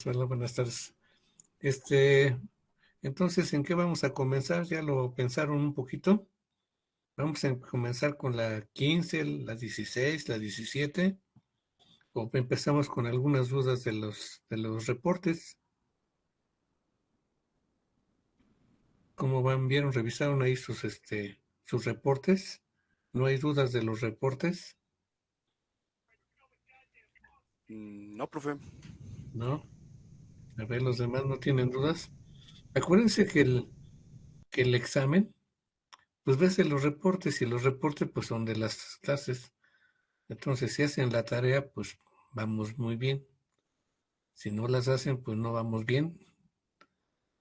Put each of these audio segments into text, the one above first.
Hola, buenas tardes. Entonces, ¿en qué vamos a comenzar? ¿Ya lo pensaron un poquito? Vamos a comenzar con la 15, la 16, la 17, o empezamos con algunas dudas de los reportes. ¿Cómo van? ¿Vieron? ¿Revisaron ahí sus reportes? ¿No hay dudas de los reportes? No, profe. ¿No? A ver, los demás no tienen dudas. Acuérdense que el examen, pues ves en los reportes y los reportes pues son de las clases. Entonces, si hacen la tarea, pues vamos muy bien. Si no las hacen, pues no vamos bien.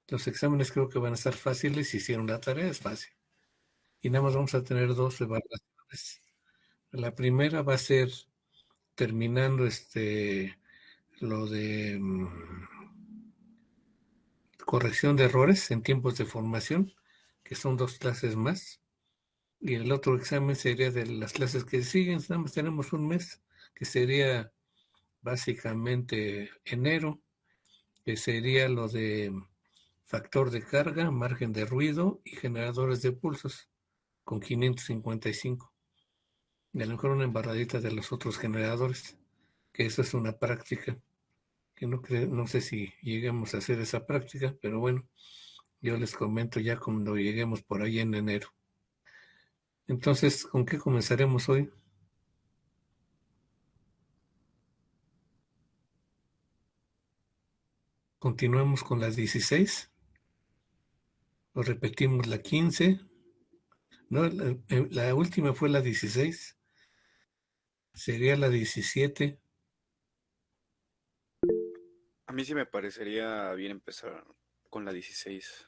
Los exámenes creo que van a estar fáciles. Si hicieron la tarea, es fácil. Y nada más vamos a tener dos evaluaciones. La primera va a ser terminando lo de corrección de errores en tiempos de formación, que son dos clases más. Y el otro examen sería de las clases que siguen. Nada más tenemos un mes, que sería básicamente enero, que sería lo de factor de carga, margen de ruido y generadores de pulsos con 555. Y a lo mejor una embarradita de los otros generadores, que eso es una práctica, que no sé si lleguemos a hacer esa práctica, pero bueno, yo les comento ya cuando lleguemos por ahí en enero. Entonces, ¿con qué comenzaremos hoy? ¿Continuamos con las 16? ¿O repetimos la 15? No, la última fue la 16. Sería la 17. A mí sí me parecería bien empezar con la 16.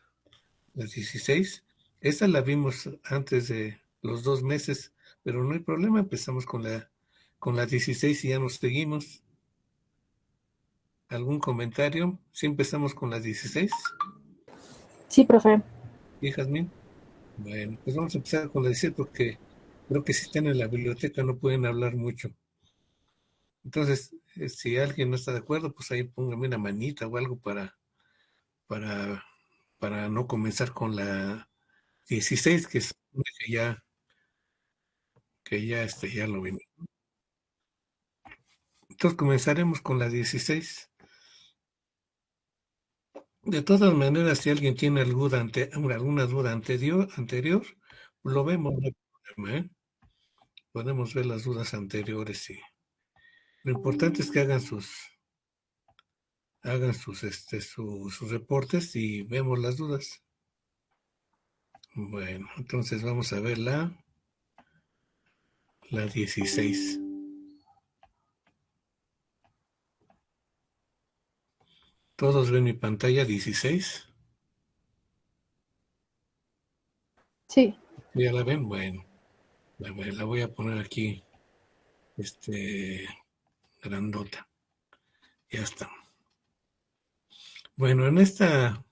Las 16. Esta la vimos antes de los 2 meses, pero no hay problema, empezamos con la 16 y ya nos seguimos. ¿Algún comentario? ¿Sí empezamos con las 16? Sí, profe. ¿Sí, Jazmín? Bueno, pues vamos a empezar con la 16 porque creo que si están en la biblioteca no pueden hablar mucho. Entonces, si alguien no está de acuerdo, pues ahí póngame una manita o algo para, para no comenzar con la 16, que es que ya lo vimos. Entonces comenzaremos con la 16. De todas maneras, si alguien tiene alguna duda anterior, lo vemos, no hay problema, ¿eh? Podemos ver las dudas anteriores y lo importante es que hagan sus reportes y vemos las dudas. Bueno, entonces vamos a ver la 16. ¿Todos ven mi pantalla 16? Sí. ¿Ya la ven? Bueno, la voy a poner aquí, grandota. Ya está. Bueno, en esta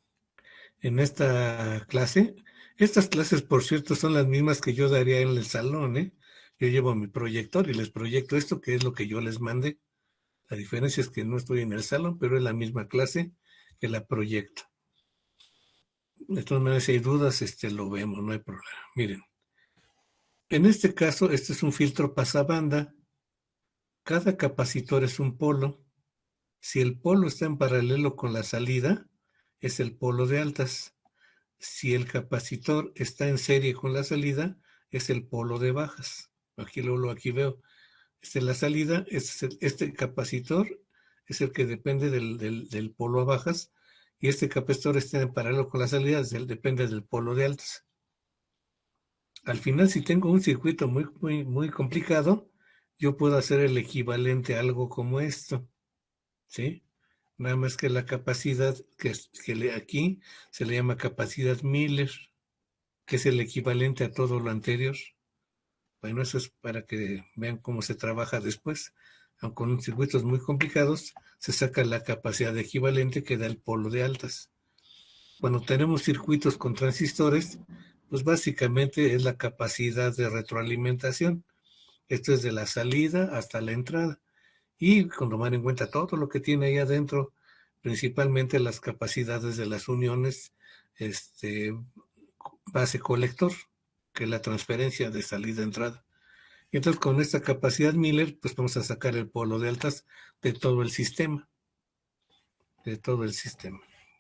clase, estas clases, por cierto, son las mismas que yo daría en el salón, ¿eh? Yo llevo mi proyector y les proyecto esto, que es lo que yo les mandé. La diferencia es que no estoy en el salón, pero es la misma clase que la proyecto. De todas maneras, si hay dudas, lo vemos, no hay problema. Miren, en este caso, este es un filtro pasabanda. Cada capacitor es un polo. Si el polo está en paralelo con la salida, es el polo de altas. Si el capacitor está en serie con la salida, es el polo de bajas. Aquí veo. La salida, este capacitor es el que depende del polo a bajas, y este capacitor está en paralelo con la salida, depende del polo de altas. Al final, si tengo un circuito muy, muy, muy complicado, yo puedo hacer el equivalente a algo como esto, ¿sí? Nada más que la capacidad aquí se le llama capacidad Miller, que es el equivalente a todo lo anterior. Bueno, eso es para que vean cómo se trabaja después. Aunque con circuitos muy complicados, se saca la capacidad equivalente que da el polo de altas. Cuando tenemos circuitos con transistores, pues básicamente es la capacidad de retroalimentación. Esto es de la salida hasta la entrada. Y con tomar en cuenta todo lo que tiene ahí adentro, principalmente las capacidades de las uniones base colector, que es la transferencia de salida-entrada. Y entonces con esta capacidad Miller, pues vamos a sacar el polo de altas de todo el sistema.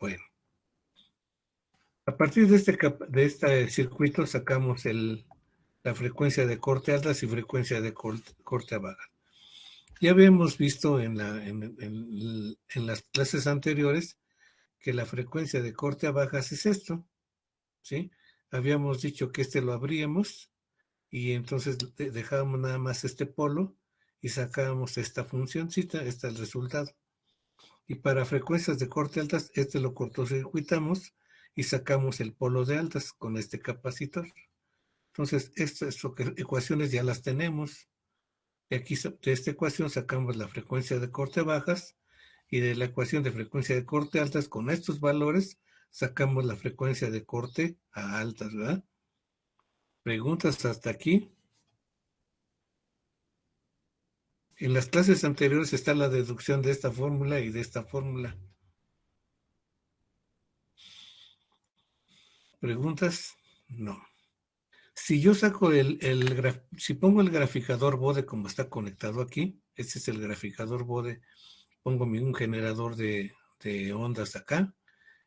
Bueno, a partir de este circuito sacamos la frecuencia de corte altas y frecuencia de corte a bajas. Ya habíamos visto en las clases anteriores que la frecuencia de corte a bajas es esto, ¿sí? Habíamos dicho que lo abríamos y entonces dejábamos nada más este polo y sacábamos esta funcióncita, este es el resultado. Y para frecuencias de corte altas, lo cortocircuitamos y sacamos el polo de altas con este capacitor. Entonces, estas ecuaciones ya las tenemos. Y aquí de esta ecuación sacamos la frecuencia de corte bajas y de la ecuación de frecuencia de corte altas con estos valores sacamos la frecuencia de corte a altas, ¿verdad? ¿Preguntas hasta aquí? En las clases anteriores está la deducción de esta fórmula y de esta fórmula. ¿Preguntas? No. Si yo saco si pongo el graficador Bode como está conectado aquí, este es el graficador Bode, pongo un generador de ondas acá,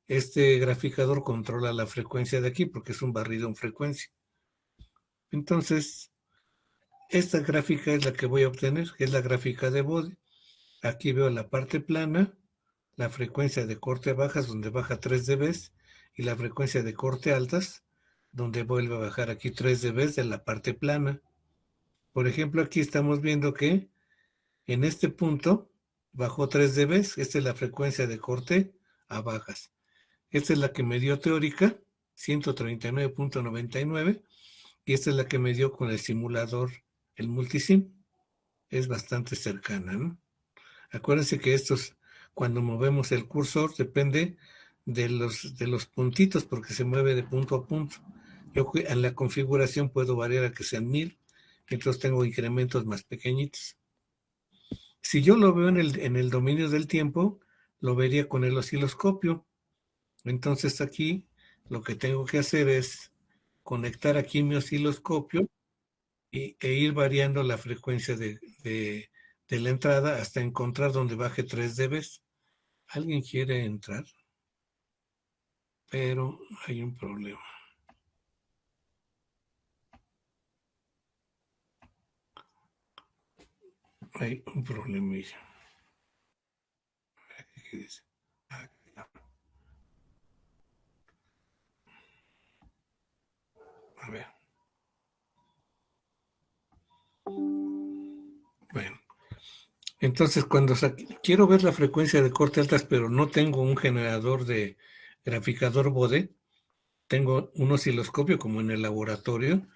este graficador controla la frecuencia de aquí porque es un barrido en frecuencia. Entonces, esta gráfica es la que voy a obtener, que es la gráfica de Bode. Aquí veo la parte plana, la frecuencia de corte bajas, donde baja 3 dB, y la frecuencia de corte altas, donde vuelve a bajar aquí 3 dB de la parte plana. Por ejemplo, aquí estamos viendo que en este punto bajó 3 dB, esta es la frecuencia de corte a bajas. Esta es la que me dio teórica, 139.99, y esta es la que me dio con el simulador, el multisim. Es bastante cercana, ¿no? Acuérdense que cuando movemos el cursor, depende de los puntitos, porque se mueve de punto a punto. Yo en la configuración puedo variar a que sean 1000, entonces tengo incrementos más pequeñitos. Si yo lo veo en el dominio del tiempo, lo vería con el osciloscopio. Entonces aquí lo que tengo que hacer es conectar aquí mi osciloscopio e ir variando la frecuencia de la entrada hasta encontrar donde baje 3 dB. ¿Alguien quiere entrar? Pero hay un problema. Hay un problemilla. ¿Qué dice? A ver. Bueno. Entonces, cuando quiero ver la frecuencia de corte altas, pero no tengo un generador de graficador Bode, tengo un osciloscopio como en el laboratorio,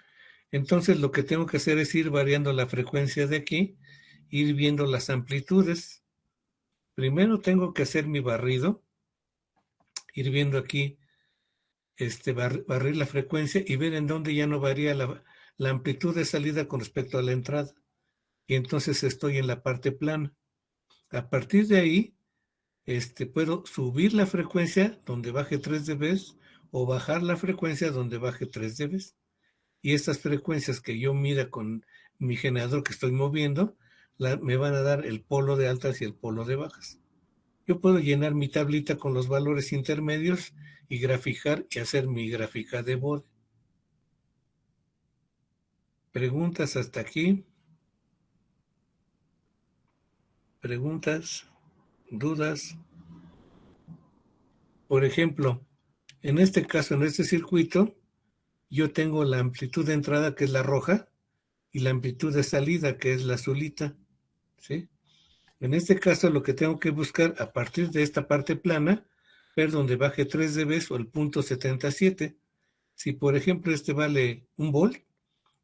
entonces lo que tengo que hacer es ir variando la frecuencia de aquí, ir viendo las amplitudes. Primero tengo que hacer mi barrido, ir viendo aquí, barrir la frecuencia y ver en dónde ya no varía la amplitud de salida con respecto a la entrada. Y entonces estoy en la parte plana. A partir de ahí, puedo subir la frecuencia donde baje 3 dB o bajar la frecuencia donde baje 3 dB. Y estas frecuencias que yo mida con mi generador que estoy moviendo, me van a dar el polo de altas y el polo de bajas. Yo puedo llenar mi tablita con los valores intermedios y graficar y hacer mi gráfica de Bode. ¿Preguntas hasta aquí? ¿Preguntas? ¿Dudas? Por ejemplo, en este caso, en este circuito, yo tengo la amplitud de entrada, que es la roja, y la amplitud de salida, que es la azulita, ¿sí? En este caso, lo que tengo que buscar, a partir de esta parte plana, ver donde baje 3 dB o el punto 77. Si, por ejemplo, vale 1 volt,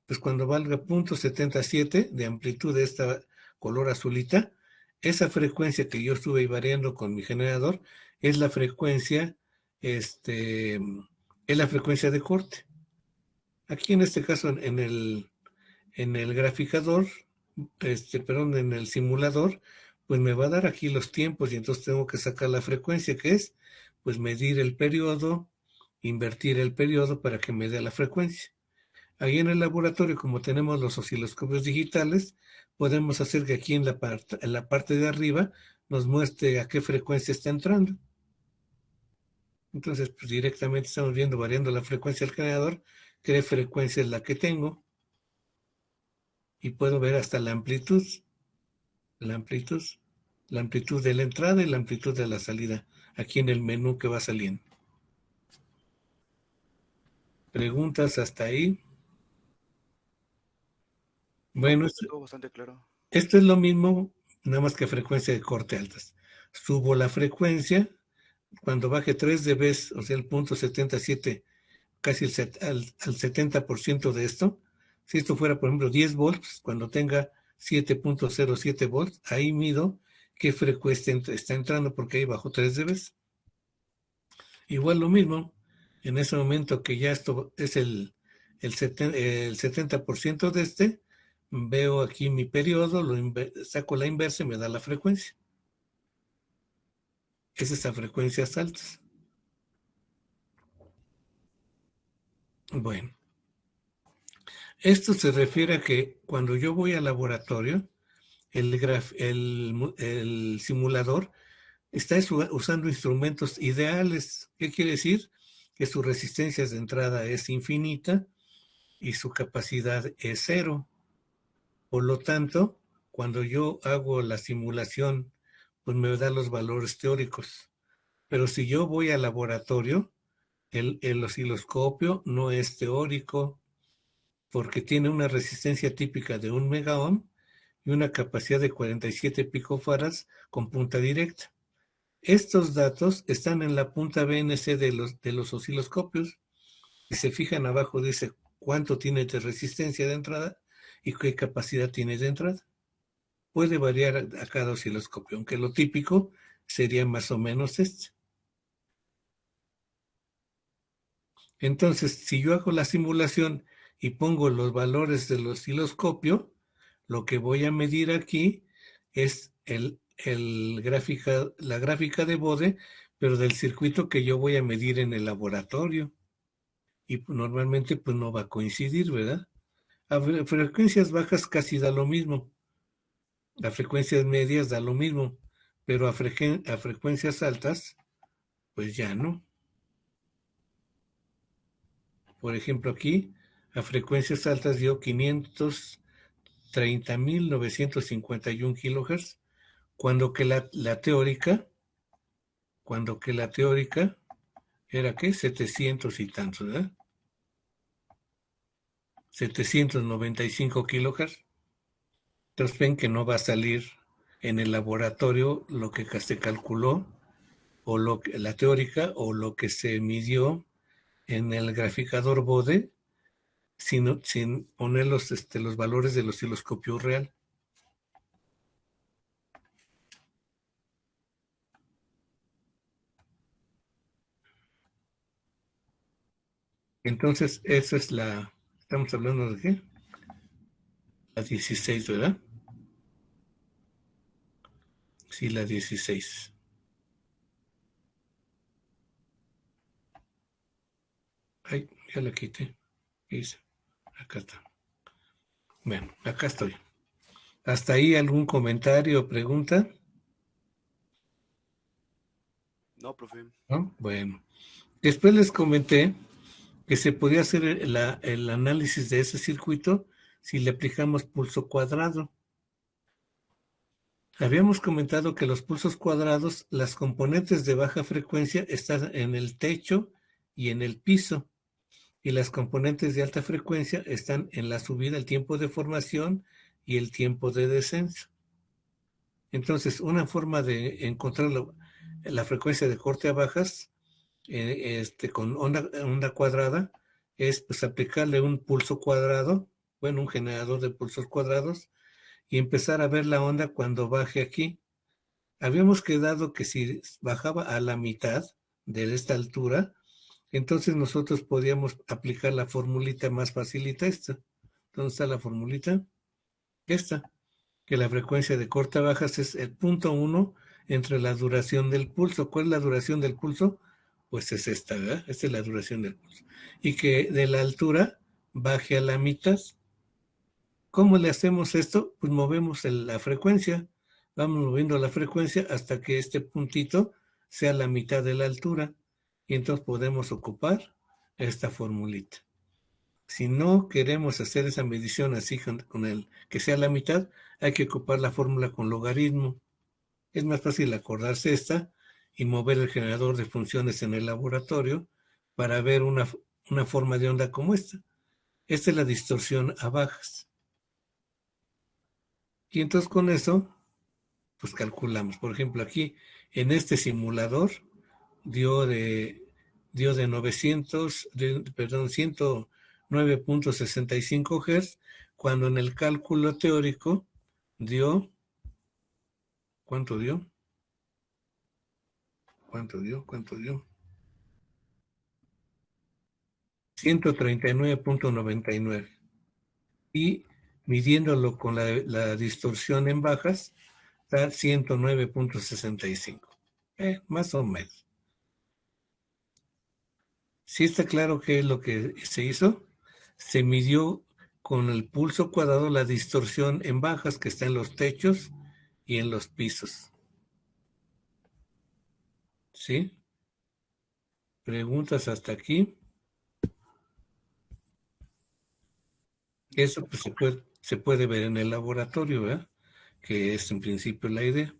pues cuando valga punto 77 de amplitud de esta color azulita, esa frecuencia que yo estuve variando con mi generador es la frecuencia, es la frecuencia de corte. Aquí en este caso, en el graficador, en el simulador, pues me va a dar aquí los tiempos y entonces tengo que sacar la frecuencia, que es, pues medir el periodo, invertir el periodo para que me dé la frecuencia. Ahí en el laboratorio, como tenemos los osciloscopios digitales, podemos hacer que aquí en la parte de arriba nos muestre a qué frecuencia está entrando. Entonces, pues directamente estamos viendo, variando la frecuencia del generador, qué frecuencia es la que tengo, y puedo ver hasta la amplitud, la amplitud, la amplitud de la entrada y la amplitud de la salida, aquí en el menú que va saliendo. ¿Preguntas hasta ahí? No, Bueno, todo bastante claro. esto es lo mismo, nada más que frecuencia de corte altas. Subo la frecuencia, cuando baje 3 dB, o sea, el punto 77, casi al 70% de esto, si esto fuera, por ejemplo, 10 volts, cuando tenga 7.07 volts, ahí mido qué frecuencia está entrando, porque ahí bajo 3 dB. Igual lo mismo, en ese momento que ya esto es el 70% de este, veo aquí mi periodo, saco la inversa y me da la frecuencia. Es esa frecuencias altas. Bueno, esto se refiere a que cuando yo voy al laboratorio, el simulador está usando instrumentos ideales. ¿Qué quiere decir? Que su resistencia de entrada es infinita y su capacidad es cero. Por lo tanto, cuando yo hago la simulación, pues me da los valores teóricos. Pero si yo voy al laboratorio, el osciloscopio no es teórico porque tiene una resistencia típica de 1 megaohm y una capacidad de 47 picofarads con punta directa. Estos datos están en la punta BNC de los osciloscopios. Si se fijan abajo dice cuánto tiene de resistencia de entrada y qué capacidad tiene de entrada. Puede variar a cada osciloscopio, aunque lo típico sería más o menos este. Entonces, si yo hago la simulación y pongo los valores del osciloscopio, lo que voy a medir aquí es la gráfica de Bode, pero del circuito que yo voy a medir en el laboratorio. Y normalmente pues no va a coincidir, ¿verdad? A frecuencias bajas casi da lo mismo. A frecuencias medias da lo mismo, pero a frecuencias altas, pues ya no. Por ejemplo, aquí, a frecuencias altas dio 530.951 kilohertz, cuando que la teórica era, ¿qué? 700 y tantos, ¿verdad? 795 kilohertz. Entonces ven que no va a salir en el laboratorio lo que se calculó, o la teórica, o lo que se midió en el graficador Bode, sin poner los valores del osciloscopio real. Entonces, esa es ¿estamos hablando de qué? La 16, ¿verdad? Sí, la 16. Ay, ya la quité. ¿Qué hice? Acá está. Bueno, acá estoy. ¿Hasta ahí algún comentario o pregunta? No, profe. ¿No? Bueno. Después les comenté que se podía hacer el análisis de ese circuito si le aplicamos pulso cuadrado. Habíamos comentado que los pulsos cuadrados, las componentes de baja frecuencia están en el techo y en el piso, y las componentes de alta frecuencia están en la subida, el tiempo de formación y el tiempo de descenso. Entonces, una forma de encontrar la frecuencia de corte a bajas con onda cuadrada es pues aplicarle un pulso cuadrado, bueno, un generador de pulsos cuadrados, y empezar a ver la onda cuando baje aquí. Habíamos quedado que si bajaba a la mitad de esta altura, entonces nosotros podíamos aplicar la formulita más facilita esta. ¿Dónde está la formulita? Esta, que la frecuencia de corta-bajas es el punto 1 entre la duración del pulso. ¿Cuál es la duración del pulso? Pues es esta, ¿verdad? Esta es la duración del pulso. Y que de la altura baje a la mitad. ¿Cómo le hacemos esto? Pues movemos la frecuencia, vamos moviendo la frecuencia hasta que este puntito sea la mitad de la altura y entonces podemos ocupar esta formulita. Si no queremos hacer esa medición así con el que sea la mitad, hay que ocupar la fórmula con logaritmo. Es más fácil acordarse esta y mover el generador de funciones en el laboratorio para ver una forma de onda como esta. Esta es la distorsión a bajas. Y entonces con eso, pues calculamos. Por ejemplo, aquí en este simulador dio de 109.65 Hz, cuando en el cálculo teórico dio, ¿cuánto dio? ¿Cuánto dio? 139.99. Y midiéndolo con la distorsión en bajas, da 109.65. Más o menos. ¿Sí está claro qué es lo que se hizo? Se midió con el pulso cuadrado la distorsión en bajas que está en los techos y en los pisos. ¿Sí? ¿Preguntas hasta aquí? Eso pues, se puede ver en el laboratorio, ¿verdad? Que es en principio la idea.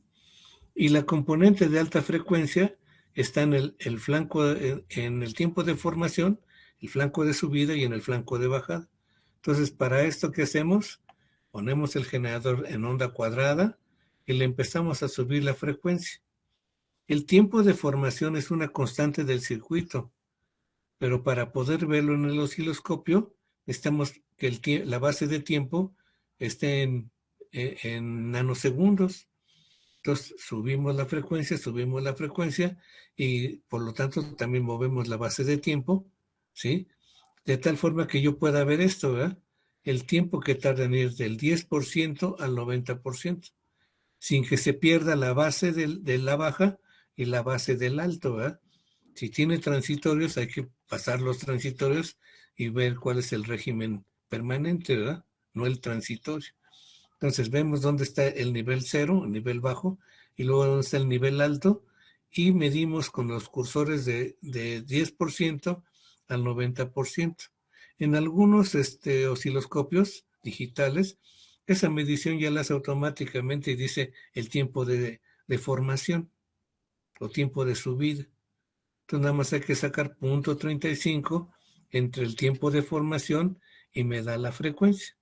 Y la componente de alta frecuencia está en el flanco, en el tiempo de formación, el flanco de subida y en el flanco de bajada. Entonces, para esto, ¿qué hacemos? Ponemos el generador en onda cuadrada y le empezamos a subir la frecuencia. El tiempo de formación es una constante del circuito, pero para poder verlo en el osciloscopio, necesitamos que la base de tiempo esté en nanosegundos. Entonces subimos la frecuencia y por lo tanto también movemos la base de tiempo, ¿sí? De tal forma que yo pueda ver esto, ¿verdad? El tiempo que tarda en ir del 10% al 90%, sin que se pierda la base de la baja y la base del alto, ¿verdad? Si tiene transitorios, hay que pasar los transitorios y ver cuál es el régimen permanente, ¿verdad? No el transitorio. Entonces vemos dónde está el nivel cero, el nivel bajo, y luego dónde está el nivel alto, y medimos con los cursores de 10% al 90%. En algunos osciloscopios digitales, esa medición ya la hace automáticamente y dice el tiempo de formación o tiempo de subida. Entonces nada más hay que sacar 0.35 entre el tiempo de formación y me da la frecuencia.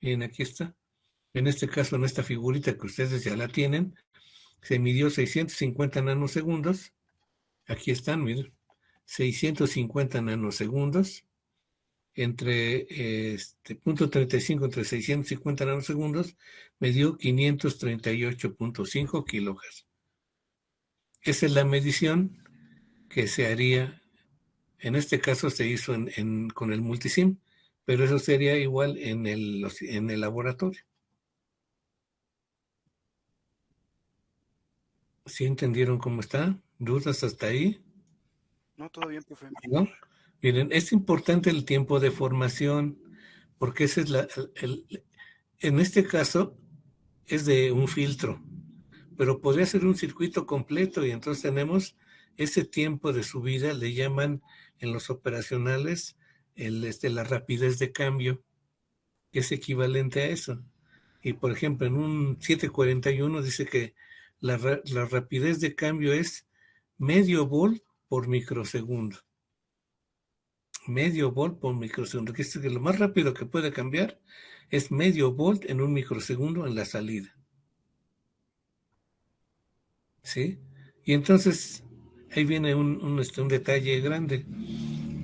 Bien, aquí está. En este caso, en esta figurita que ustedes ya la tienen, se midió 650 nanosegundos. Aquí están, miren, 650 nanosegundos entre 0.35 entre 650 nanosegundos me dio 538.5 kilohertz. Esa es la medición que se haría, en este caso se hizo con el multisim, pero eso sería igual en el laboratorio. ¿Sí entendieron cómo está? ¿Dudas hasta ahí? No, todo bien, profe. ¿No? Miren, es importante el tiempo de formación, porque ese es en este caso es de un filtro, pero podría ser un circuito completo y entonces tenemos ese tiempo de subida, le llaman en los operacionales la rapidez de cambio, que es equivalente a eso. Y por ejemplo, en un 741 dice que la rapidez de cambio es medio volt por microsegundo. Medio volt por microsegundo. Que es que lo más rápido que puede cambiar es medio volt en un microsegundo en la salida. ¿Sí? Y entonces ahí viene un detalle grande.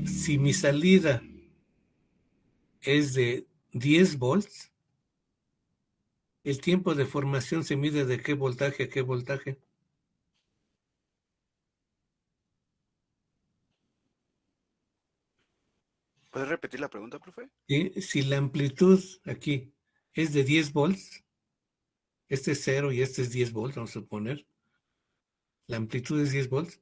Si mi salida es de 10 volts, el tiempo de formación se mide de qué voltaje a qué voltaje. ¿Puedes repetir la pregunta, profe? ¿Sí? Si la amplitud aquí es de 10 volts, Este es 0 y este es 10 volts, vamos a suponer. La amplitud es 10 volts.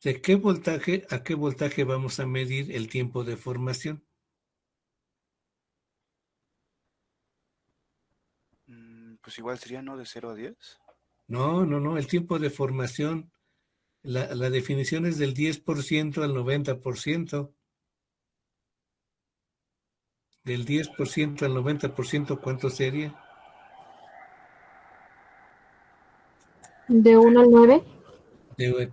¿De qué voltaje a qué voltaje vamos a medir el tiempo de formación? Pues igual sería, ¿no? De 0 a 10. No, el tiempo de formación, la definición es del 10% al 90%. Del 10% al 90%, ¿cuánto sería? De 1 al 9.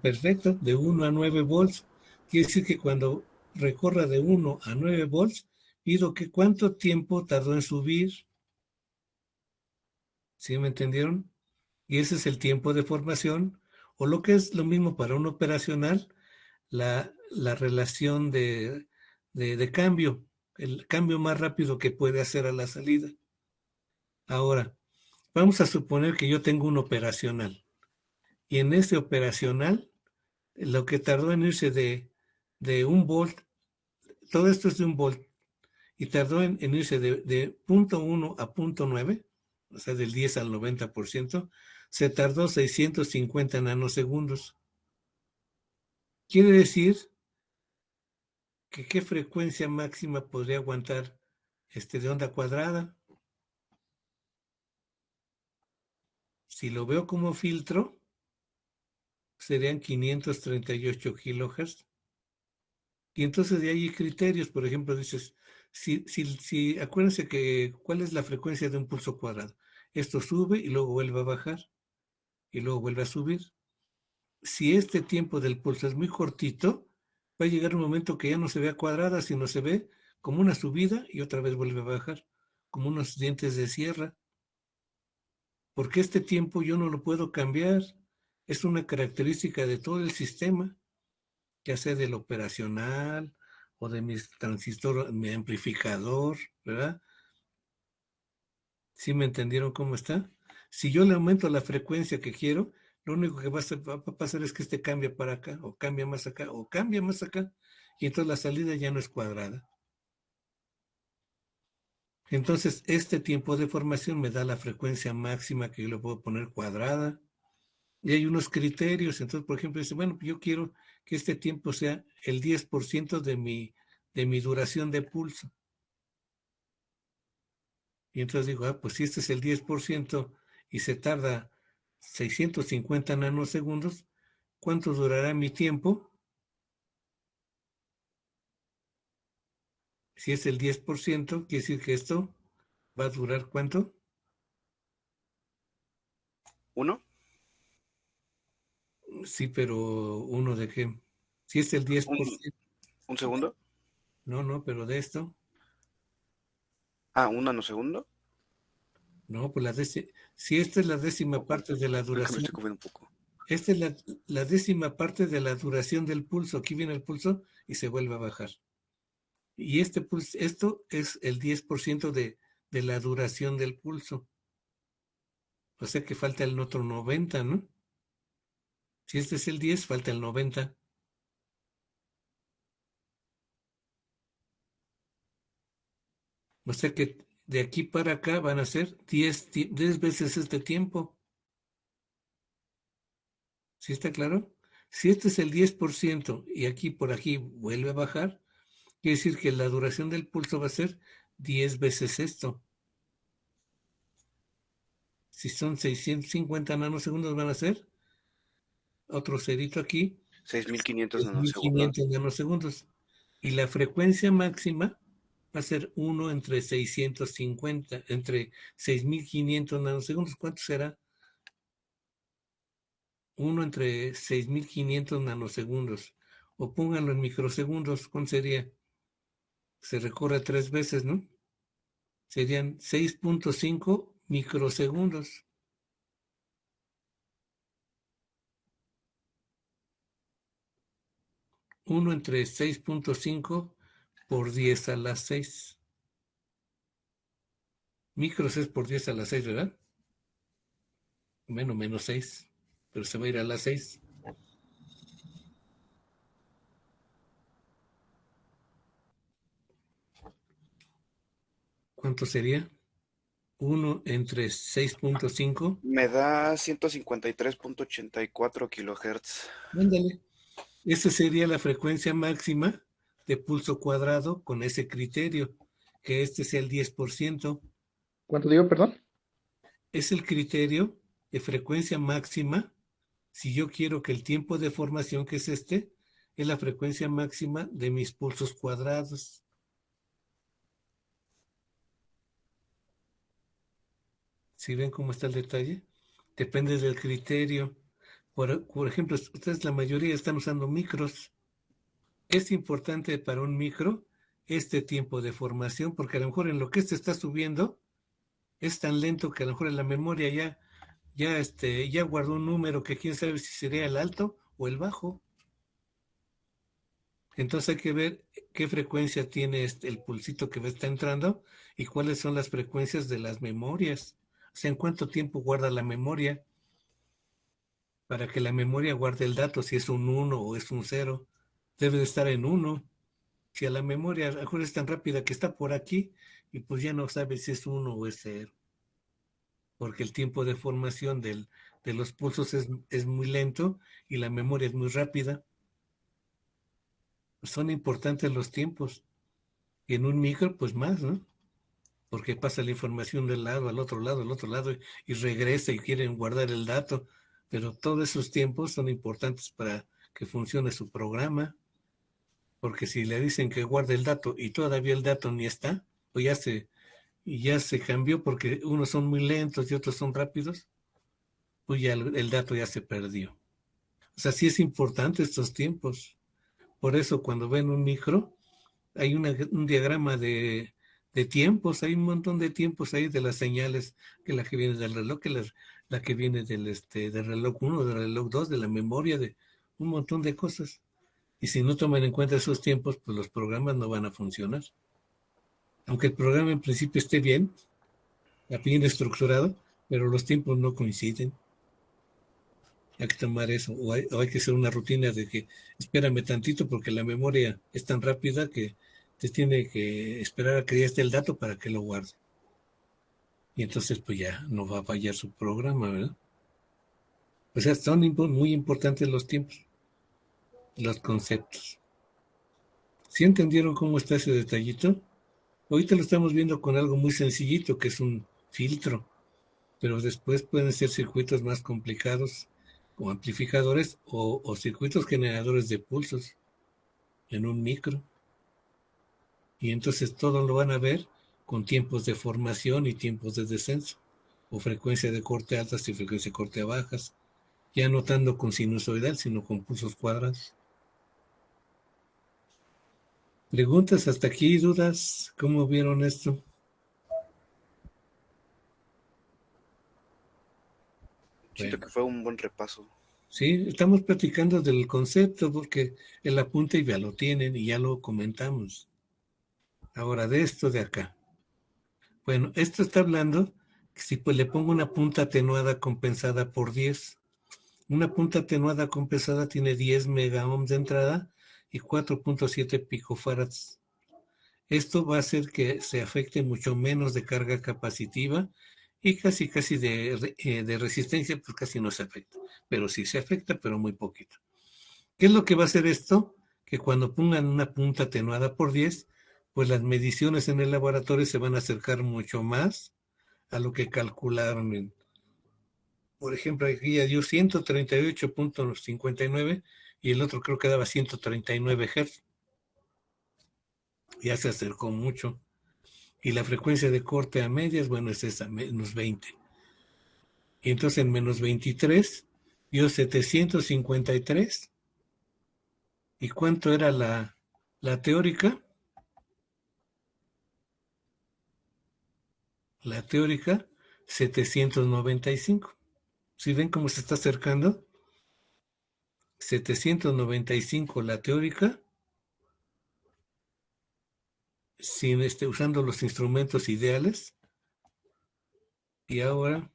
Perfecto, de 1 a 9 volts. Quiere decir que cuando recorra de 1 a 9 volts, pido que cuánto tiempo tardó en subir. ¿Sí me entendieron? Y ese es el tiempo de formación, o lo que es lo mismo para un operacional, la relación de cambio, el cambio más rápido que puede hacer a la salida. Ahora, vamos a suponer que yo tengo un operacional, y en ese operacional, lo que tardó en irse de 1 volt, todo esto es de 1 volt, y tardó en irse de punto 1 a punto 9, o sea, del 10 al 90%, se tardó 650 nanosegundos. Quiere decir que qué frecuencia máxima podría aguantar de onda cuadrada. Si lo veo como filtro, serían 538 kilohertz. Y entonces de ahí hay criterios, por ejemplo, dices, si acuérdense que cuál es la frecuencia de un pulso cuadrado. Esto sube y luego vuelve a bajar y luego vuelve a subir. Si este tiempo del pulso es muy cortito, va a llegar un momento que ya no se vea cuadrada, sino se ve como una subida y otra vez vuelve a bajar, como unos dientes de sierra. Porque este tiempo yo no lo puedo cambiar. Es una característica de todo el sistema, ya sea del operacional o de mi transistor, mi amplificador, ¿verdad? ¿Sí me entendieron cómo está? Si yo le aumento la frecuencia que quiero, lo único que va a pasar es que cambia para acá, o cambia más acá, o cambia más acá, y entonces la salida ya no es cuadrada. Entonces, este tiempo de formación me da la frecuencia máxima que yo le puedo poner cuadrada, y hay unos criterios. Entonces, por ejemplo, dice, bueno, yo quiero que este tiempo sea el 10% de mi duración de pulso. Y entonces digo, pues si este es el 10% y se tarda 650 nanosegundos, ¿cuánto durará mi tiempo? Si es el 10%, quiere decir que esto va a durar ¿cuánto? ¿Uno? Sí, pero ¿uno de qué? Si es el ¿Un, 10%, un segundo? no, pero de esto, Ah, ¿un nanosegundo? no, pues si esta es la ¿O décima parte cuánto? de la Creo que me duración, estoy confundiendo un poco. esta es la décima parte de la duración del pulso. Aquí viene el pulso y se vuelve a bajar. Y esto es el 10% de la duración del pulso. O sea que falta el otro 90, ¿no? Si este es el 10, falta el 90. O sea que de aquí para acá van a ser 10 veces este tiempo. ¿Sí está claro? Si este es el 10% y aquí por aquí vuelve a bajar, quiere decir que la duración del pulso va a ser 10 veces esto. Si son 650 nanosegundos, van a ser otro cerito aquí, 6500 nanosegundos. 6500 nanosegundos. Y la frecuencia máxima va a ser 1 entre 650, entre 6500 nanosegundos. ¿Cuánto será? 1 entre 6500 nanosegundos. O pónganlo en microsegundos. ¿Cuánto sería? Se recorre 3 veces, ¿no? Serían 6.5 microsegundos. 1 entre 6.5 por 10 a la 6. Micros es por 10 a la 6, ¿verdad? Menos 6. Pero se va a ir a la 6. ¿Cuánto sería? 1 entre 6.5. Me da 153.84 kilohertz. Ándale. Esa sería la frecuencia máxima de pulso cuadrado con ese criterio, que este sea el 10%. ¿Cuánto digo, perdón? Es el criterio de frecuencia máxima. Si yo quiero que el tiempo de formación, que es este, es la frecuencia máxima de mis pulsos cuadrados. ¿Sí ven cómo está el detalle? Depende del criterio. Por ejemplo, ustedes la mayoría están usando micros. Es importante para un micro este tiempo de formación, porque a lo mejor en lo que este está subiendo es tan lento que a lo mejor en la memoria ya guardó un número que quién sabe si sería el alto o el bajo. Entonces hay que ver qué frecuencia tiene el pulsito que está entrando y cuáles son las frecuencias de las memorias. O sea, en cuánto tiempo guarda la memoria para que la memoria guarde el dato, si es un 1 o es un 0. Debe de estar en 1. Si a la memoria a lo mejor es tan rápida que está por aquí y pues ya no sabe si es 1 o es 0. Porque el tiempo de formación de los pulsos es muy lento y la memoria es muy rápida. Son importantes los tiempos. Y en un micro, pues más, ¿no? Porque pasa la información del lado al otro lado, al otro lado, y regresa y quieren guardar el dato. Pero todos esos tiempos son importantes para que funcione su programa. Porque si le dicen que guarde el dato y todavía el dato ni está, o ya se cambió porque unos son muy lentos y otros son rápidos, pues ya el dato ya se perdió. O sea, sí es importante estos tiempos. Por eso cuando ven un micro, hay un diagrama de tiempos, hay un montón de tiempos ahí de las señales, que la que viene del reloj, la que viene del reloj uno, del reloj 2, de la memoria, de un montón de cosas. Y si no toman en cuenta esos tiempos, pues los programas no van a funcionar. Aunque el programa en principio esté bien estructurado, pero los tiempos no coinciden. Hay que tomar eso, o hay que hacer una rutina de que espérame tantito porque la memoria es tan rápida que te tiene que esperar a que ya esté el dato para que lo guarde. Y entonces pues ya no va a fallar su programa, ¿verdad? O sea, son muy importantes los tiempos, los conceptos. ¿Sí entendieron cómo está ese detallito? Ahorita lo estamos viendo con algo muy sencillito, que es un filtro, pero después pueden ser circuitos más complicados, como amplificadores o circuitos generadores de pulsos en un micro. Y entonces todo lo van a ver con tiempos de formación y tiempos de descenso, o frecuencia de corte altas y frecuencia de corte bajas, ya no tanto con sinusoidal, sino con pulsos cuadrados. ¿Preguntas hasta aquí? ¿Dudas? ¿Cómo vieron esto? Siento Bueno, que fue un buen repaso. sí, estamos platicando del concepto porque el apunte ya lo tienen y ya lo comentamos. Ahora, de esto de acá. Bueno, esto está hablando que si pues le pongo una punta atenuada compensada por 10. Una punta atenuada compensada tiene 10 megaohms de entrada y 4.7 picofarads. Esto va a hacer que se afecte mucho menos de carga capacitiva y casi de resistencia, pues casi no se afecta. Pero sí se afecta, pero muy poquito. ¿Qué es lo que va a hacer esto? Que cuando pongan una punta atenuada por 10, pues las mediciones en el laboratorio se van a acercar mucho más a lo que calcularon. Por ejemplo, aquí ya dio 138.59 y el otro creo que daba 139 Hz. Ya se acercó mucho. Y la frecuencia de corte a medias, bueno, es esa, menos 20. Y entonces en menos 23 dio 753. ¿Y cuánto era la teórica? La teórica, 795. ¿Sí ven cómo se está acercando? 795 la teórica, sin usando los instrumentos ideales. Y ahora,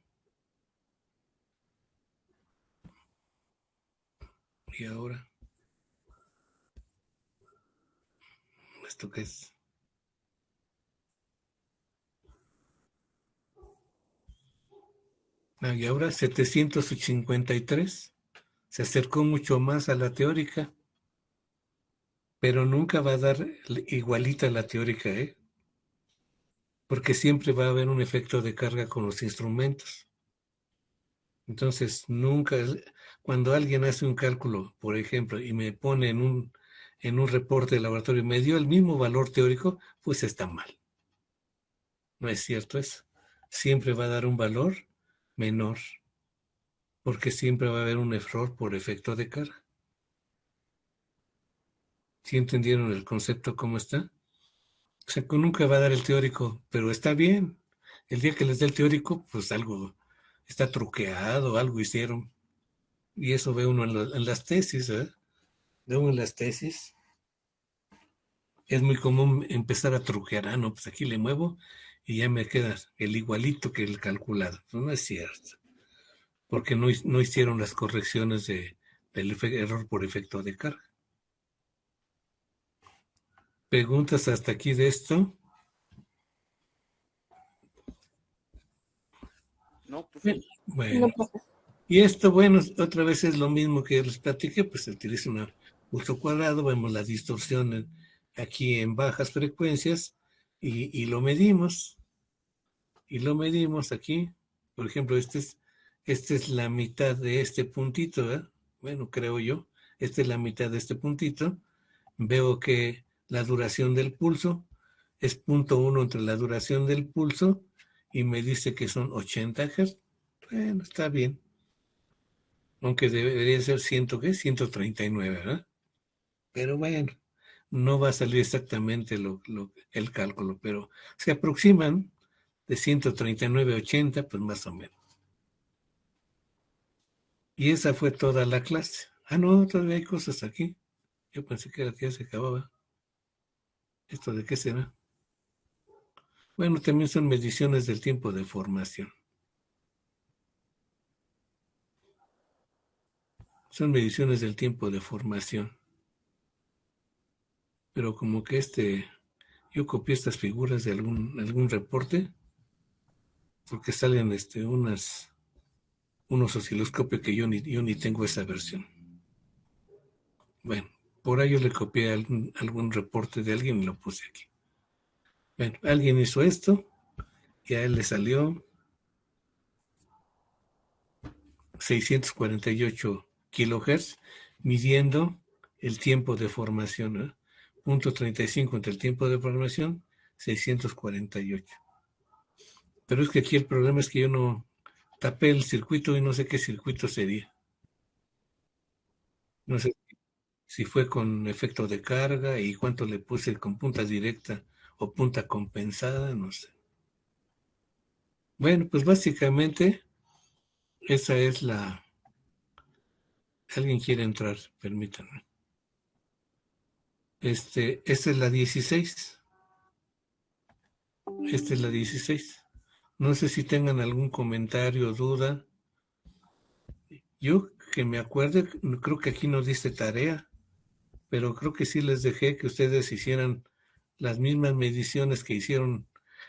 ¿esto qué es? Y ahora 753. Se acercó mucho más a la teórica, pero nunca va a dar igualita a la teórica, ¿eh? Porque siempre va a haber un efecto de carga con los instrumentos. Entonces, nunca, cuando alguien hace un cálculo, por ejemplo, y me pone en un reporte de laboratorio y me dio el mismo valor teórico, pues está mal. No es cierto eso. Siempre va a dar un valor menor, porque siempre va a haber un error por efecto de carga. ¿Sí entendieron el concepto cómo está? O sea, que nunca va a dar el teórico, pero está bien. El día que les dé el teórico, pues algo está truqueado, algo hicieron. Y eso ve uno en las tesis, ¿eh? Ve uno en las tesis. Es muy común empezar a truquear. Ah, no, pues aquí le muevo y ya me queda el igualito que el calculado. No, no es cierto. Porque no hicieron las correcciones del error por efecto de carga. ¿Preguntas hasta aquí de esto? No, profe. No, Bueno. profe. Y esto, bueno, otra vez es lo mismo que les platiqué, pues se utiliza un pulso cuadrado, vemos la distorsión aquí en bajas frecuencias y lo medimos. Y lo medimos aquí. Por ejemplo, esta es la mitad de este puntito, ¿verdad? Bueno, creo yo. Esta es la mitad de este puntito. Veo que la duración del pulso es 0.1 entre la duración del pulso y me dice que son 80 Hz. Bueno, está bien. Aunque debería ser 139, ¿verdad? Pero bueno, no va a salir exactamente el cálculo, pero se aproximan de 139 a 80, pues más o menos. Y esa fue toda la clase. Ah, no, todavía hay cosas aquí. Yo pensé que ya se acababa. ¿Esto de qué será? Bueno, también son mediciones del tiempo de formación. Son mediciones del tiempo de formación. Pero como que yo copié estas figuras de algún reporte, porque salen unos osciloscopios que yo ni tengo esa versión. Bueno, por ahí yo le copié algún reporte de alguien y lo puse aquí. Bueno, alguien hizo esto y a él le salió 648 kilohertz midiendo el tiempo de formación, ¿eh? 0.35 entre el tiempo de formación, 648. Pero es que aquí el problema es que yo no tapé el circuito y no sé qué circuito sería. No sé si fue con efecto de carga y cuánto le puse con punta directa o punta compensada, no sé. Bueno, pues básicamente esa es la... Alguien quiere entrar, permítanme. Esta es la 16. Esta es la 16. No sé si tengan algún comentario o duda. Yo que me acuerde, creo que aquí no dice tarea, pero creo que sí les dejé que ustedes hicieran las mismas mediciones que hicieron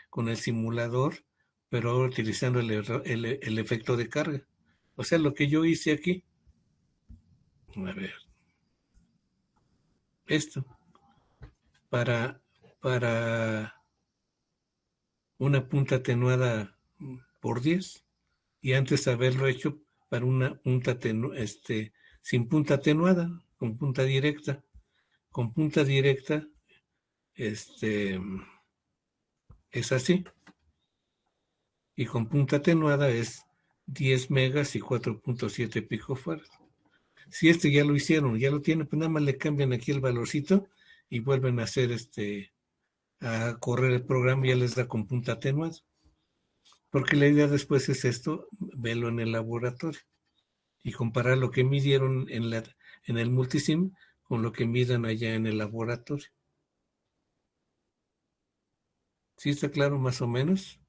con el simulador, pero ahora utilizando el efecto de carga. O sea, lo que yo hice aquí. A ver, esto. Para una punta atenuada por 10 y antes haberlo hecho para una punta sin punta atenuada, con punta directa. Con punta directa es así. Y con punta atenuada es 10 megas y 4.7 picofarads. Si ya lo hicieron, ya lo tienen, pues nada más le cambian aquí el valorcito y vuelven a hacer a correr el programa y ya les da con punta atenuada. Porque la idea después es esto, verlo en el laboratorio y comparar lo que midieron en el multisim con lo que midan allá en el laboratorio. ¿Sí está claro más o menos?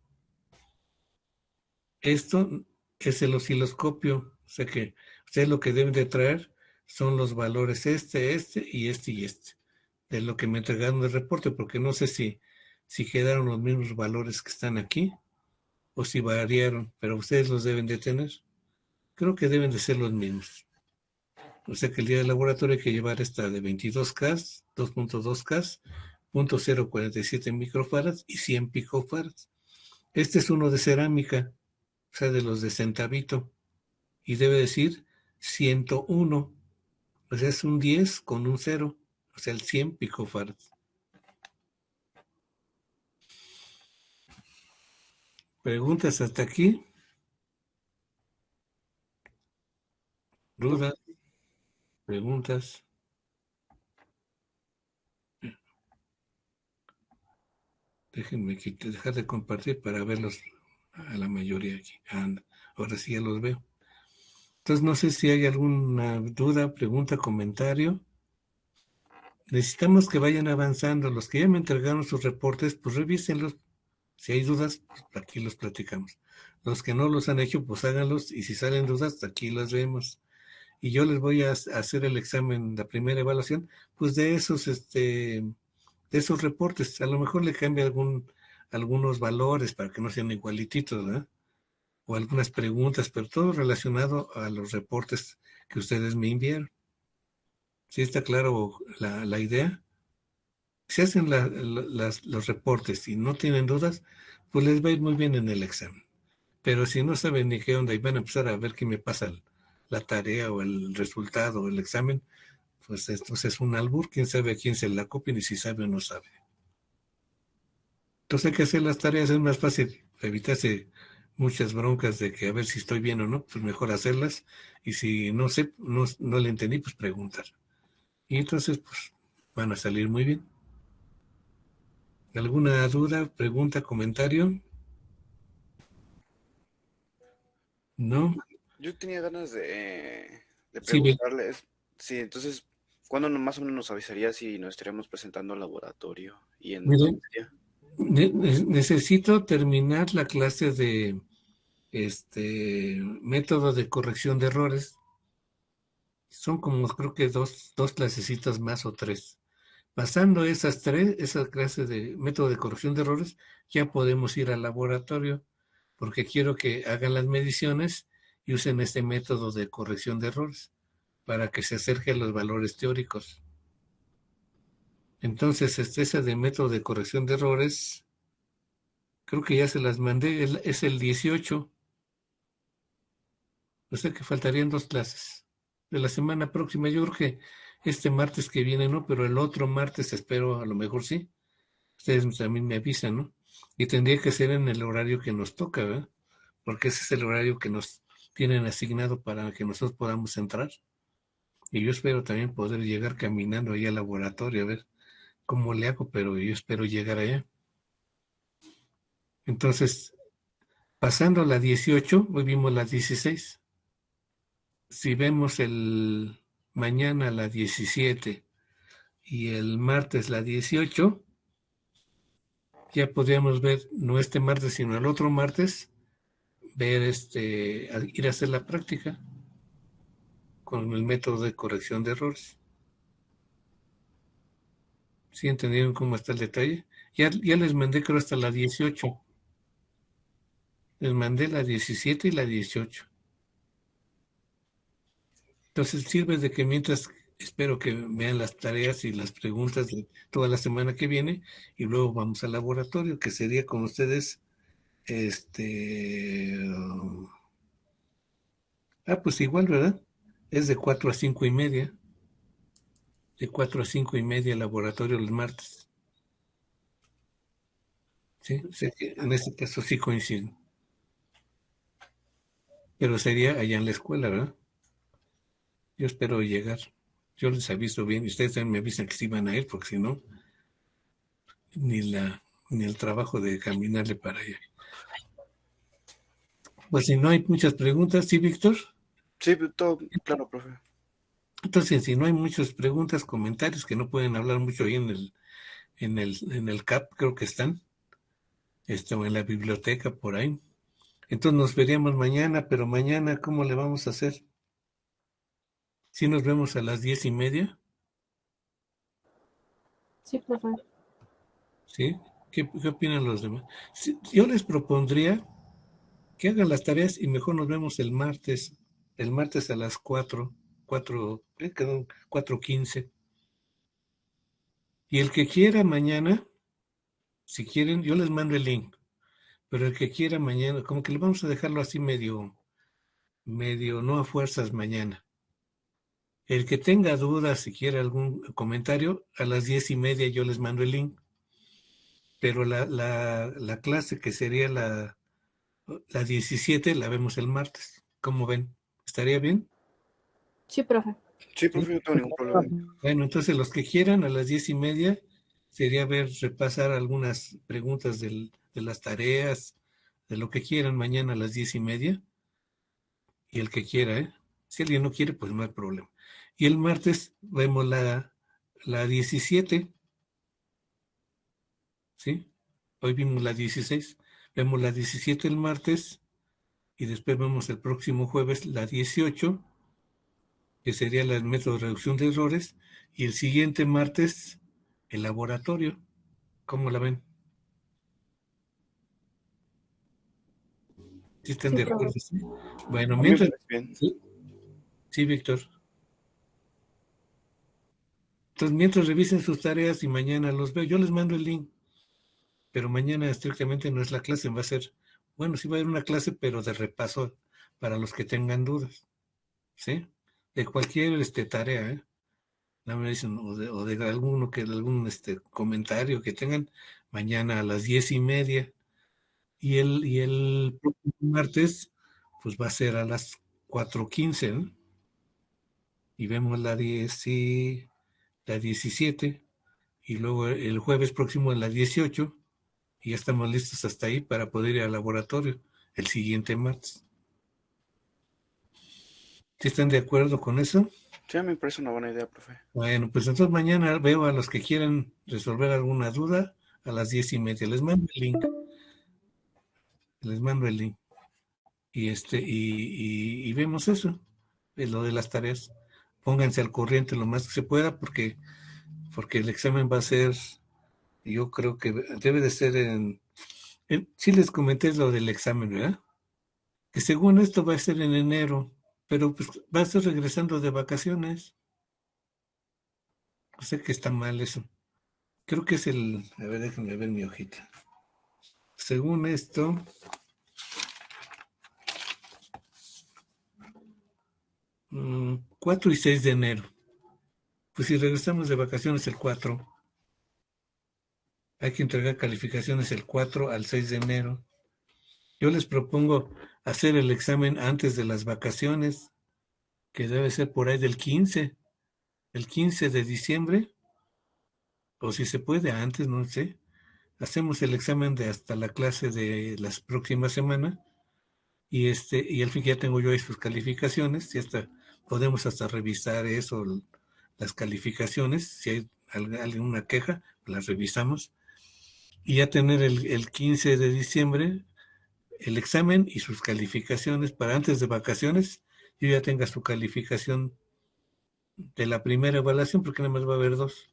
Esto es el osciloscopio, o sea que ustedes lo que deben de traer son los valores y este, de lo que me entregaron el reporte, porque no sé si quedaron los mismos valores que están aquí o si variaron, pero ustedes los deben de tener. Creo que deben de ser los mismos. O sea que el día del laboratorio hay que llevar esta de 22K, 2.2K, 0.047 microfarads y 100 picofarads. Este es uno de cerámica, o sea, de los de centavito, y debe decir 101, o sea, es un 10 con un 0, o sea, el 100 picofarads. ¿Preguntas hasta aquí? No, ¿Dudas? ¿Preguntas? Déjenme dejar de compartir para verlos a la mayoría aquí. Anda, ahora sí ya los veo. Entonces no sé si hay alguna duda, pregunta, comentario. Necesitamos que vayan avanzando. Los que ya me entregaron sus reportes, pues revísenlos. Si hay dudas, pues aquí los platicamos. Los que no los han hecho, pues háganlos. Y si salen dudas, aquí las vemos. Y yo les voy a hacer el examen, la primera evaluación, pues de esos reportes. A lo mejor le cambia algunos valores para que no sean igualititos, ¿verdad? O algunas preguntas, pero todo relacionado a los reportes que ustedes me enviaron. ¿Sí está claro la idea? Si hacen los reportes y no tienen dudas, pues les va a ir muy bien en el examen. Pero si no saben ni qué onda y van a empezar a ver qué me pasa la tarea o el resultado o el examen, pues entonces es un albur, quién sabe a quién se la copia ni si sabe o no sabe. Entonces hay que hacer las tareas, es más fácil evitarse muchas broncas de que a ver si estoy bien o no, pues mejor hacerlas y si no sé, no le entendí, pues preguntar. Y entonces pues van a salir muy bien. ¿Alguna duda, pregunta, comentario? ¿No? yo tenía ganas de Sí, bien. preguntarles, sí, entonces, ¿cuándo más o menos nos avisaría si nos estaríamos presentando al laboratorio y en dónde Miren, sería? necesito terminar la clase de método de corrección de errores. Son como creo que dos clasecitas más o tres. Pasando esas tres, esa clase de método de corrección de errores, ya podemos ir al laboratorio, porque quiero que hagan las mediciones y usen este método de corrección de errores para que se acerque a los valores teóricos. Entonces, esa de método de corrección de errores, creo que ya se las mandé, es el 18, o sea que faltarían dos clases de la semana próxima. Yo creo que este martes que viene no, pero el otro martes espero, a lo mejor sí. Ustedes también me avisan, ¿no? Y tendría que ser en el horario que nos toca, ¿verdad? Porque ese es el horario que nos tienen asignado para que nosotros podamos entrar. Y yo espero también poder llegar caminando ahí al laboratorio, a ver cómo le hago, pero yo espero llegar allá. Entonces, pasando la 18, hoy vimos la 16. Si vemos el mañana la 17 y el martes la 18, ya podríamos ver, no este martes, sino el otro martes, ver ir a hacer la práctica con el método de corrección de errores. ¿Sí entendieron cómo está el detalle? Ya les mandé creo hasta la 18. Les mandé la 17 y la 18. Entonces sirve de que mientras espero que vean las tareas y las preguntas de toda la semana que viene y luego vamos al laboratorio, que sería con ustedes, pues igual, ¿verdad? Es de 4 a 5 y media, de 4 a 5 y media el laboratorio los martes. Sí, o sea que en este caso sí coinciden, pero sería allá en la escuela, ¿verdad? Yo espero llegar. Yo les aviso bien y ustedes también me avisan que sí van a ir, porque si no, ni ni el trabajo de caminarle para allá. Pues si no hay muchas preguntas, ¿sí, Víctor? Sí, todo claro, profe. Entonces, si no hay muchas preguntas, comentarios, que no pueden hablar mucho ahí en el CAP, creo que están, o en la biblioteca por ahí. Entonces nos veríamos mañana, pero mañana, ¿cómo le vamos a hacer? Si nos vemos a las 10:30, Sí, profe. ¿sí? ¿Qué opinan los demás? Sí, yo les propondría que hagan las tareas y mejor nos vemos el martes a las 4:15. Y el que quiera mañana, si quieren, yo les mando el link, pero el que quiera mañana, como que le vamos a dejarlo así medio, no a fuerzas mañana. El que tenga dudas, si quiere algún comentario, a las 10:30 yo les mando el link, pero la clase que sería la 17 la vemos el martes. ¿Cómo ven? ¿Estaría bien? Sí, profe. Sí, ¿Sí? profe, no tengo ningún problema. Bueno, entonces los que quieran a las 10:30 sería repasar algunas preguntas de las tareas, de lo que quieran mañana a las 10:30, y el que quiera, ¿eh? Si alguien no quiere, pues no hay problema. Y el martes vemos la 17, ¿sí? Hoy vimos la 16, vemos la 17 el martes, y después vemos el próximo jueves la 18, que sería el método de reducción de errores, y el siguiente martes el laboratorio. ¿Cómo la ven? ¿Sí están Sí, de profe. acuerdo? ¿Sí? Bueno, A mí me mientras... parece bien. Sí, sí, Víctor. Entonces, mientras revisen sus tareas y mañana los veo, yo les mando el link, pero mañana estrictamente no es la clase, va a ser, bueno, sí va a haber una clase, pero de repaso para los que tengan dudas, ¿sí? De cualquier tarea, ¿eh? No me dicen, o de algún comentario que tengan mañana a las 10:30, y el próximo martes, pues va a ser a las 4:15, ¿no? Y vemos la 17, y luego el jueves próximo a las 18, y ya estamos listos hasta ahí para poder ir al laboratorio el siguiente martes. ¿Sí están de acuerdo con eso? Sí, a mí me parece una buena idea, profe. Bueno, pues entonces mañana veo a los que quieran resolver alguna duda a las 10:30. Les mando el link. Y vemos eso, lo de las tareas. Pónganse al corriente lo más que se pueda, porque el examen va a ser, yo creo que debe de ser sí les comenté lo del examen, ¿verdad? Que según esto va a ser en enero, pero pues va a ser regresando de vacaciones. O sea que está mal eso. Creo que es a ver, déjenme ver mi hojita. Según esto, 4 y 6 de enero. Pues si regresamos de vacaciones el 4, hay que entregar calificaciones el 4 al 6 de enero. Yo les propongo hacer el examen antes de las vacaciones, que debe ser por ahí el 15 de diciembre, o si se puede antes, no sé. Hacemos el examen de hasta la clase de las próximas semanas, y al fin que ya tengo yo ahí sus calificaciones, y podemos hasta revisar eso, las calificaciones, si hay alguna queja, las revisamos, y ya tener el 15 de diciembre el examen y sus calificaciones para antes de vacaciones, yo ya tenga su calificación de la primera evaluación, porque nada más va a haber dos.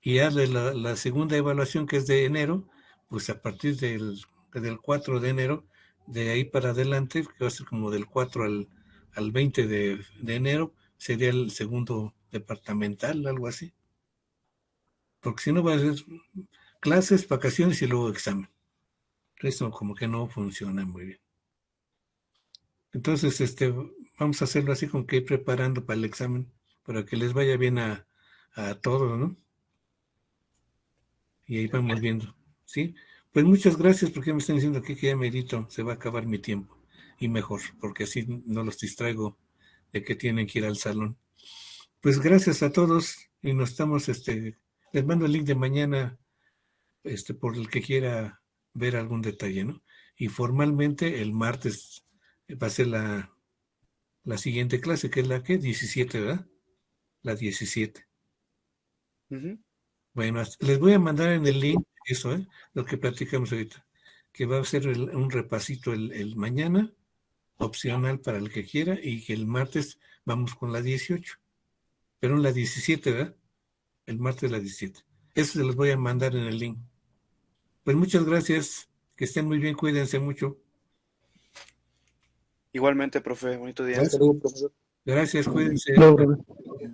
Y ya de la segunda evaluación, que es de enero, pues a partir del 4 de enero, de ahí para adelante, que va a ser como del 4 al 20 de enero, sería el segundo departamental, algo así. Porque si no va a ser clases, vacaciones y luego examen. Eso como que no funciona muy bien. Entonces, vamos a hacerlo así, con que ir preparando para el examen, para que les vaya bien a todos, ¿no? Y ahí vamos viendo, ¿sí? Pues muchas gracias, porque me están diciendo aquí que ya merito, se va a acabar mi tiempo. Y mejor, porque así no los distraigo de que tienen que ir al salón. Pues gracias a todos, y nos estamos, les mando el link de mañana, por el que quiera ver algún detalle, ¿no? Y formalmente el martes va a ser la siguiente clase, que es la que 17, ¿verdad? La 17. Ujú. Bueno, les voy a mandar en el link eso, lo que platicamos ahorita, que va a ser un repasito el mañana, opcional para el que quiera, y que el martes vamos con la 18, pero en la 17, ¿verdad? El martes la 17. Eso se los voy a mandar en el link. Pues muchas gracias, que estén muy bien, cuídense mucho. Igualmente, profe, bonito día. Gracias, Hasta luego, profesor. gracias, cuídense. Hasta luego, profe.